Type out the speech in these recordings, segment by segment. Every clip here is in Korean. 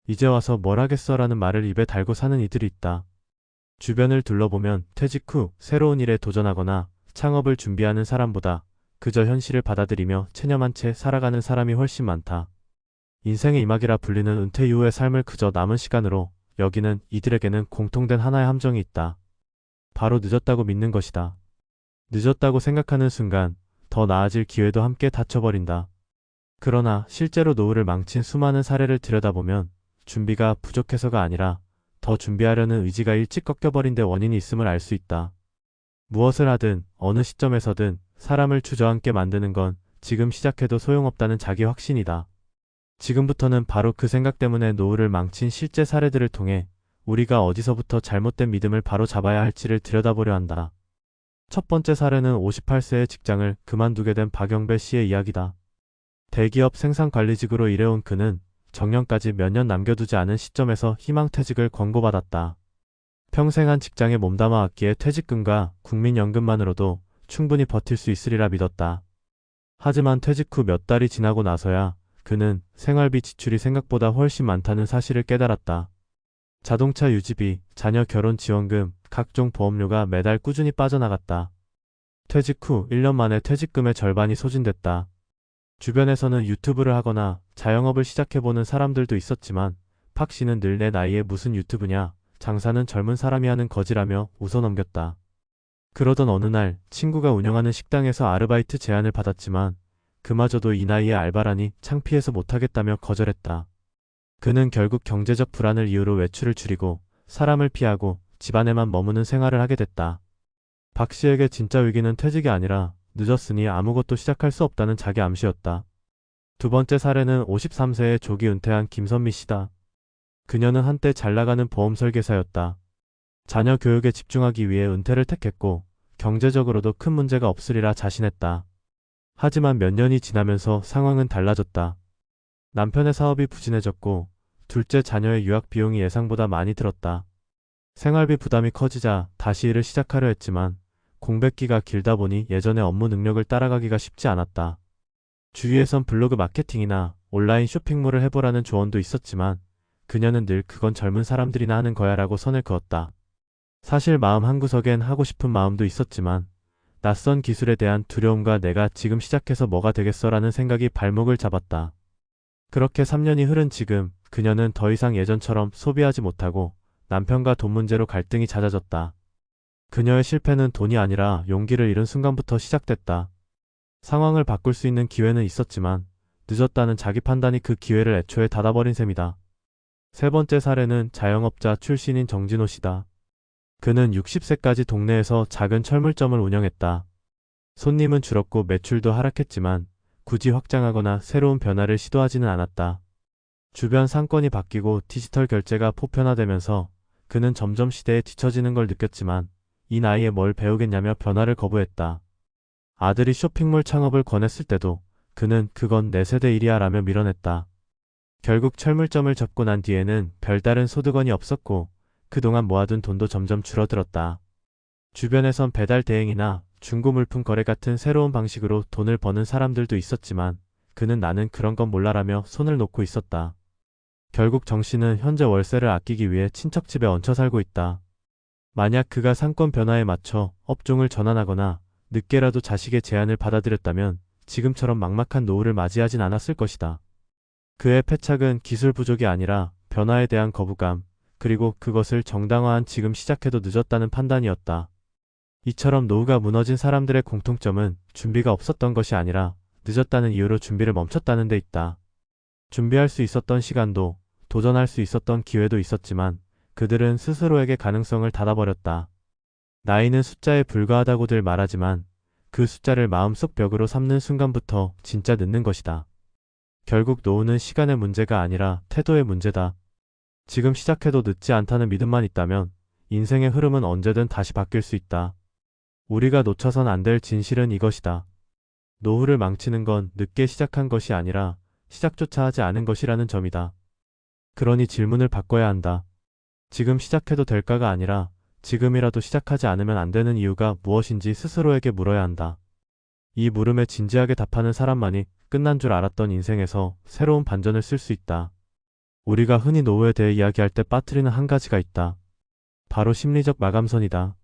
이제 와서 뭘 하겠어 라는 말을 입에 달고 사는 이들이 있다. 주변을 둘러보면 퇴직 후 새로운 일에 도전하거나 창업을 준비하는 사람보다 그저 현실을 받아들이며 체념한 채 살아가는 사람이 훨씬 많다. 인생의 이막이라 불리는 은퇴 이후의 삶을 그저 남은 시간으로 여기는 이들에게는 공통된 하나의 함정이 있다. 바로 늦었다고 믿는 것이다. 늦었다고 생각하는 순간 더 나아질 기회도 함께 닫혀버린다. 그러나 실제로 노후를 망친 수많은 사례를 들여다보면 준비가 부족해서가 아니라 더 준비하려는 의지가 일찍 꺾여버린 데 원인이 있음을 알 수 있다. 무엇을 하든 어느 시점에서든 사람을 주저앉게 만드는 건 지금 시작해도 소용없다는 자기 확신이다. 지금부터는 바로 그 생각 때문에 노후를 망친 실제 사례들을 통해 우리가 어디서부터 잘못된 믿음을 바로 잡아야 할지를 들여다보려 한다. 첫 번째 사례는 58세의 직장을 그만두게 된 박영배 씨의 이야기다. 대기업 생산관리직으로 일해온 그는 정년까지 몇 년 남겨두지 않은 시점에서 희망퇴직을 권고받았다. 평생 한 직장에 몸담아 왔기에 퇴직금과 국민연금만으로도 충분히 버틸 수 있으리라 믿었다. 하지만 퇴직 후 몇 달이 지나고 나서야 그는 생활비 지출이 생각보다 훨씬 많다는 사실을 깨달았다. 자동차 유지비, 자녀 결혼 지원금, 각종 보험료가 매달 꾸준히 빠져나갔다. 퇴직 후 1년 만에 퇴직금의 절반이 소진됐다. 주변에서는 유튜브를 하거나 자영업을 시작해보는 사람들도 있었지만 박 씨는 늘 내 나이에 무슨 유튜브냐, 장사는 젊은 사람이 하는 거지라며 웃어넘겼다. 그러던 어느 날 친구가 운영하는 식당에서 아르바이트 제안을 받았지만 그마저도 이 나이에 알바라니 창피해서 못하겠다며 거절했다. 그는 결국 경제적 불안을 이유로 외출을 줄이고 사람을 피하고 집안에만 머무는 생활을 하게 됐다. 박 씨에게 진짜 위기는 퇴직이 아니라 늦었으니 아무것도 시작할 수 없다는 자기 암시였다. 두 번째 사례는 53세에 조기 은퇴한 김선미 씨다. 그녀는 한때 잘나가는 보험 설계사였다. 자녀 교육에 집중하기 위해 은퇴를 택했고 경제적으로도 큰 문제가 없으리라 자신했다. 하지만 몇 년이 지나면서 상황은 달라졌다. 남편의 사업이 부진해졌고 둘째 자녀의 유학 비용이 예상보다 많이 들었다. 생활비 부담이 커지자 다시 일을 시작하려 했지만 공백기가 길다 보니 예전의 업무 능력을 따라가기가 쉽지 않았다. 주위에선 블로그 마케팅이나 온라인 쇼핑몰을 해보라는 조언도 있었지만 그녀는 늘 그건 젊은 사람들이나 하는 거야 라고 선을 그었다. 사실 마음 한구석엔 하고 싶은 마음도 있었지만 낯선 기술에 대한 두려움과 내가 지금 시작해서 뭐가 되겠어 라는 생각이 발목을 잡았다. 그렇게 3년이 흐른 지금 그녀는 더 이상 예전처럼 소비하지 못하고 남편과 돈 문제로 갈등이 잦아졌다. 그녀의 실패는 돈이 아니라 용기를 잃은 순간부터 시작됐다. 상황을 바꿀 수 있는 기회는 있었지만 늦었다는 자기 판단이 그 기회를 애초에 닫아버린 셈이다. 세 번째 사례는 자영업자 출신인 정진호 씨다. 그는 60세까지 동네에서 작은 철물점을 운영했다. 손님은 줄었고 매출도 하락했지만 굳이 확장하거나 새로운 변화를 시도하지는 않았다. 주변 상권이 바뀌고 디지털 결제가 보편화되면서 그는 점점 시대에 뒤처지는 걸 느꼈지만 이 나이에 뭘 배우겠냐며 변화를 거부했다. 아들이 쇼핑몰 창업을 권했을 때도 그는 그건 내 세대 일이야 라며 밀어냈다. 결국 철물점을 접고 난 뒤에는 별다른 소득원이 없었고 그동안 모아둔 돈도 점점 줄어들었다. 주변에선 배달 대행이나 중고 물품 거래 같은 새로운 방식으로 돈을 버는 사람들도 있었지만 그는 나는 그런 건 몰라라며 손을 놓고 있었다. 결국 정 씨는 현재 월세를 아끼기 위해 친척 집에 얹혀 살고 있다. 만약 그가 상권 변화에 맞춰 업종을 전환하거나 늦게라도 자식의 제안을 받아들였다면 지금처럼 막막한 노후를 맞이하진 않았을 것이다. 그의 패착은 기술 부족이 아니라 변화에 대한 거부감, 그리고 그것을 정당화한 지금 시작해도 늦었다는 판단이었다. 이처럼 노후가 무너진 사람들의 공통점은 준비가 없었던 것이 아니라 늦었다는 이유로 준비를 멈췄다는 데 있다. 준비할 수 있었던 시간도 도전할 수 있었던 기회도 있었지만 그들은 스스로에게 가능성을 닫아버렸다. 나이는 숫자에 불과하다고들 말하지만 그 숫자를 마음속 벽으로 삼는 순간부터 진짜 늦는 것이다. 결국 노후는 시간의 문제가 아니라 태도의 문제다. 지금 시작해도 늦지 않다는 믿음만 있다면 인생의 흐름은 언제든 다시 바뀔 수 있다. 우리가 놓쳐선 안 될 진실은 이것이다. 노후를 망치는 건 늦게 시작한 것이 아니라 시작조차 하지 않은 것이라는 점이다. 그러니 질문을 바꿔야 한다. 지금 시작해도 될까가 아니라 지금이라도 시작하지 않으면 안 되는 이유가 무엇인지 스스로에게 물어야 한다. 이 물음에 진지하게 답하는 사람만이 끝난 줄 알았던 인생에서 새로운 반전을 쓸 수 있다. 우리가 흔히 노후에 대해 이야기할 때 빠뜨리는 한 가지가 있다. 바로 심리적 마감선이다.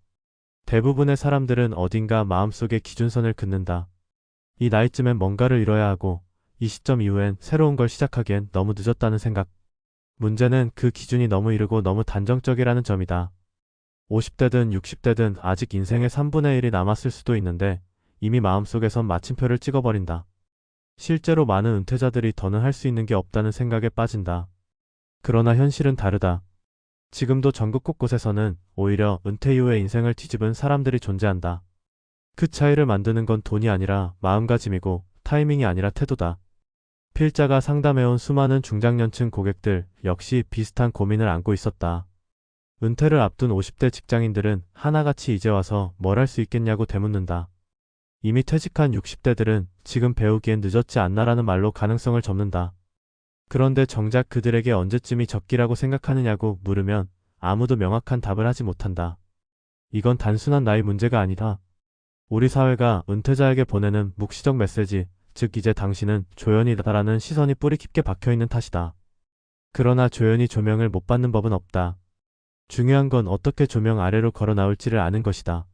대부분의 사람들은 어딘가 마음속에 기준선을 긋는다. 이 나이쯤엔 뭔가를 이뤄야 하고 이 시점 이후엔 새로운 걸 시작하기엔 너무 늦었다는 생각. 문제는 그 기준이 너무 이르고 너무 단정적이라는 점이다. 50대든 60대든 아직 인생의 3분의 1이 남았을 수도 있는데 이미 마음속에선 마침표를 찍어버린다. 실제로 많은 은퇴자들이 더는 할 수 있는 게 없다는 생각에 빠진다. 그러나 현실은 다르다. 지금도 전국 곳곳에서는 오히려 은퇴 이후의 인생을 뒤집은 사람들이 존재한다. 그 차이를 만드는 건 돈이 아니라 마음가짐이고 타이밍이 아니라 태도다. 필자가 상담해온 수많은 중장년층 고객들 역시 비슷한 고민을 안고 있었다. 은퇴를 앞둔 50대 직장인들은 하나같이 이제 와서 뭘 할 수 있겠냐고 되묻는다. 이미 퇴직한 60대들은 지금 배우기엔 늦었지 않나라는 말로 가능성을 접는다. 그런데 정작 그들에게 언제쯤이 적기라고 생각하느냐고 물으면 아무도 명확한 답을 하지 못한다. 이건 단순한 나이 문제가 아니다. 우리 사회가 은퇴자에게 보내는 묵시적 메시지, 즉 이제 당신은 조연이다라는 시선이 뿌리 깊게 박혀있는 탓이다. 그러나 조연이 조명을 못 받는 법은 없다. 중요한 건 어떻게 조명 아래로 걸어 나올지를 아는 것이다.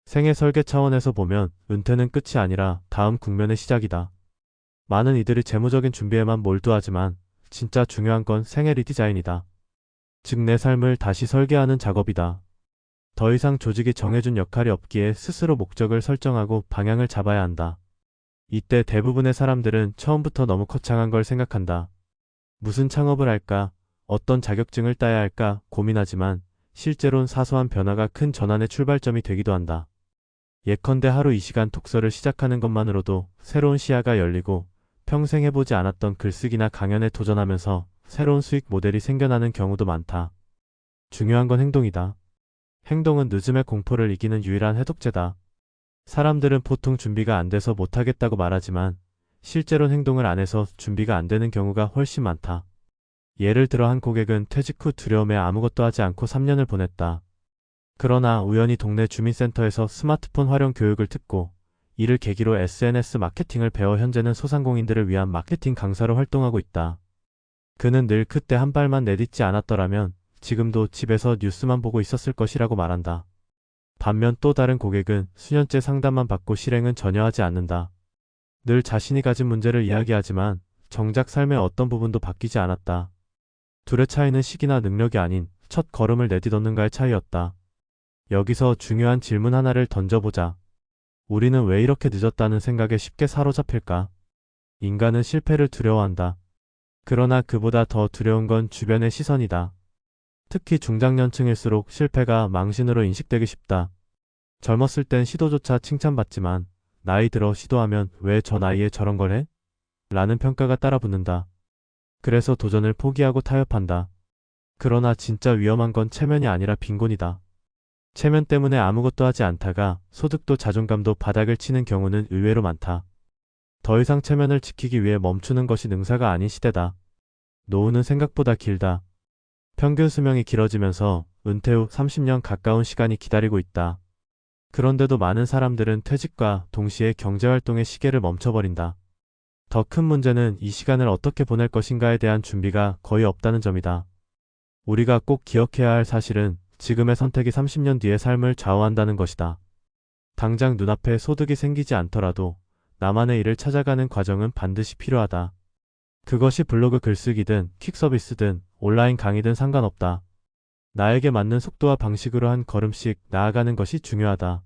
생애 설계 차원에서 보면 은퇴는 끝이 아니라 다음 국면의 시작이다. 많은 이들이 재무적인 준비에만 몰두하지만 진짜 중요한 건 생애 리디자인이다. 즉 내 삶을 다시 설계하는 작업이다. 더 이상 조직이 정해준 역할이 없기에 스스로 목적을 설정하고 방향을 잡아야 한다. 이때 대부분의 사람들은 처음부터 너무 거창한 걸 생각한다. 무슨 창업을 할까? 어떤 자격증을 따야 할까? 고민하지만 실제론 사소한 변화가 큰 전환의 출발점이 되기도 한다. 예컨대 하루 이 시간 독서를 시작하는 것만으로도 새로운 시야가 열리고 평생 해보지 않았던 글쓰기나 강연에 도전하면서 새로운 수익 모델이 생겨나는 경우도 많다. 중요한 건 행동이다. 행동은 늦음의 공포를 이기는 유일한 해독제다. 사람들은 보통 준비가 안 돼서 못하겠다고 말하지만 실제로는 행동을 안 해서 준비가 안 되는 경우가 훨씬 많다. 예를 들어 한 고객은 퇴직 후 두려움에 아무것도 하지 않고 3년을 보냈다. 그러나 우연히 동네 주민센터에서 스마트폰 활용 교육을 듣고 이를 계기로 SNS 마케팅을 배워 현재는 소상공인들을 위한 마케팅 강사로 활동하고 있다. 그는 늘 그때 한 발만 내딛지 않았더라면 지금도 집에서 뉴스만 보고 있었을 것이라고 말한다. 반면 또 다른 고객은 수년째 상담만 받고 실행은 전혀 하지 않는다. 늘 자신이 가진 문제를 이야기하지만 정작 삶의 어떤 부분도 바뀌지 않았다. 둘의 차이는 시기나 능력이 아닌 첫 걸음을 내딛었는가의 차이였다. 여기서 중요한 질문 하나를 던져보자. 우리는 왜 이렇게 늦었다는 생각에 쉽게 사로잡힐까? 인간은 실패를 두려워한다. 그러나 그보다 더 두려운 건 주변의 시선이다. 특히 중장년층일수록 실패가 망신으로 인식되기 쉽다. 젊었을 땐 시도조차 칭찬받지만 나이 들어 시도하면 왜 저 나이에 저런 걸 해? 라는 평가가 따라붙는다. 그래서 도전을 포기하고 타협한다. 그러나 진짜 위험한 건 체면이 아니라 빈곤이다. 체면 때문에 아무것도 하지 않다가 소득도 자존감도 바닥을 치는 경우는 의외로 많다. 더 이상 체면을 지키기 위해 멈추는 것이 능사가 아닌 시대다. 노후는 생각보다 길다. 평균 수명이 길어지면서 은퇴 후 30년 가까운 시간이 기다리고 있다. 그런데도 많은 사람들은 퇴직과 동시에 경제활동의 시계를 멈춰버린다. 더 큰 문제는 이 시간을 어떻게 보낼 것인가에 대한 준비가 거의 없다는 점이다. 우리가 꼭 기억해야 할 사실은 지금의 선택이 30년 뒤의 삶을 좌우한다는 것이다. 당장 눈앞에 소득이 생기지 않더라도 나만의 일을 찾아가는 과정은 반드시 필요하다. 그것이 블로그 글쓰기든 퀵 서비스든 온라인 강의든 상관없다. 나에게 맞는 속도와 방식으로 한 걸음씩 나아가는 것이 중요하다.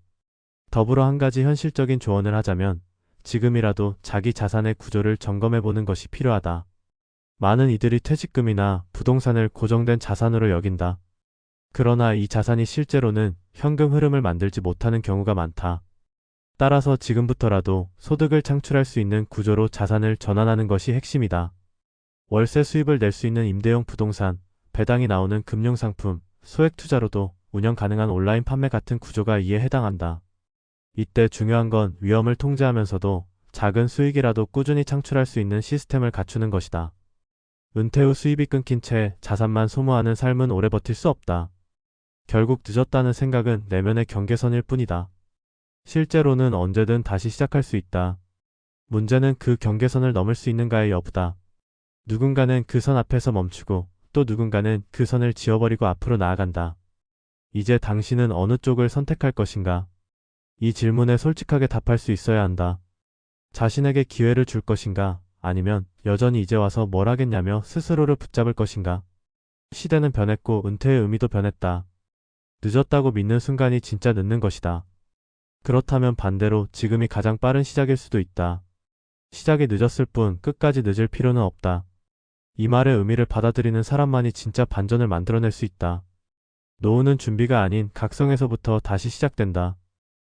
더불어 한 가지 현실적인 조언을 하자면 지금이라도 자기 자산의 구조를 점검해보는 것이 필요하다. 많은 이들이 퇴직금이나 부동산을 고정된 자산으로 여긴다. 그러나 이 자산이 실제로는 현금 흐름을 만들지 못하는 경우가 많다. 따라서 지금부터라도 소득을 창출할 수 있는 구조로 자산을 전환하는 것이 핵심이다. 월세 수입을 낼 수 있는 임대용 부동산, 배당이 나오는 금융상품, 소액 투자로도 운영 가능한 온라인 판매 같은 구조가 이에 해당한다. 이때 중요한 건 위험을 통제하면서도 작은 수익이라도 꾸준히 창출할 수 있는 시스템을 갖추는 것이다. 은퇴 후 수입이 끊긴 채 자산만 소모하는 삶은 오래 버틸 수 없다. 결국 늦었다는 생각은 내면의 경계선일 뿐이다. 실제로는 언제든 다시 시작할 수 있다. 문제는 그 경계선을 넘을 수 있는가의 여부다. 누군가는 그 선 앞에서 멈추고 또 누군가는 그 선을 지워버리고 앞으로 나아간다. 이제 당신은 어느 쪽을 선택할 것인가? 이 질문에 솔직하게 답할 수 있어야 한다. 자신에게 기회를 줄 것인가? 아니면 여전히 이제 와서 뭘 하겠냐며 스스로를 붙잡을 것인가? 시대는 변했고 은퇴의 의미도 변했다. 늦었다고 믿는 순간이 진짜 늦는 것이다. 그렇다면 반대로 지금이 가장 빠른 시작일 수도 있다. 시작이 늦었을 뿐 끝까지 늦을 필요는 없다. 이 말의 의미를 받아들이는 사람만이 진짜 반전을 만들어낼 수 있다. 노후는 준비가 아닌 각성에서부터 다시 시작된다.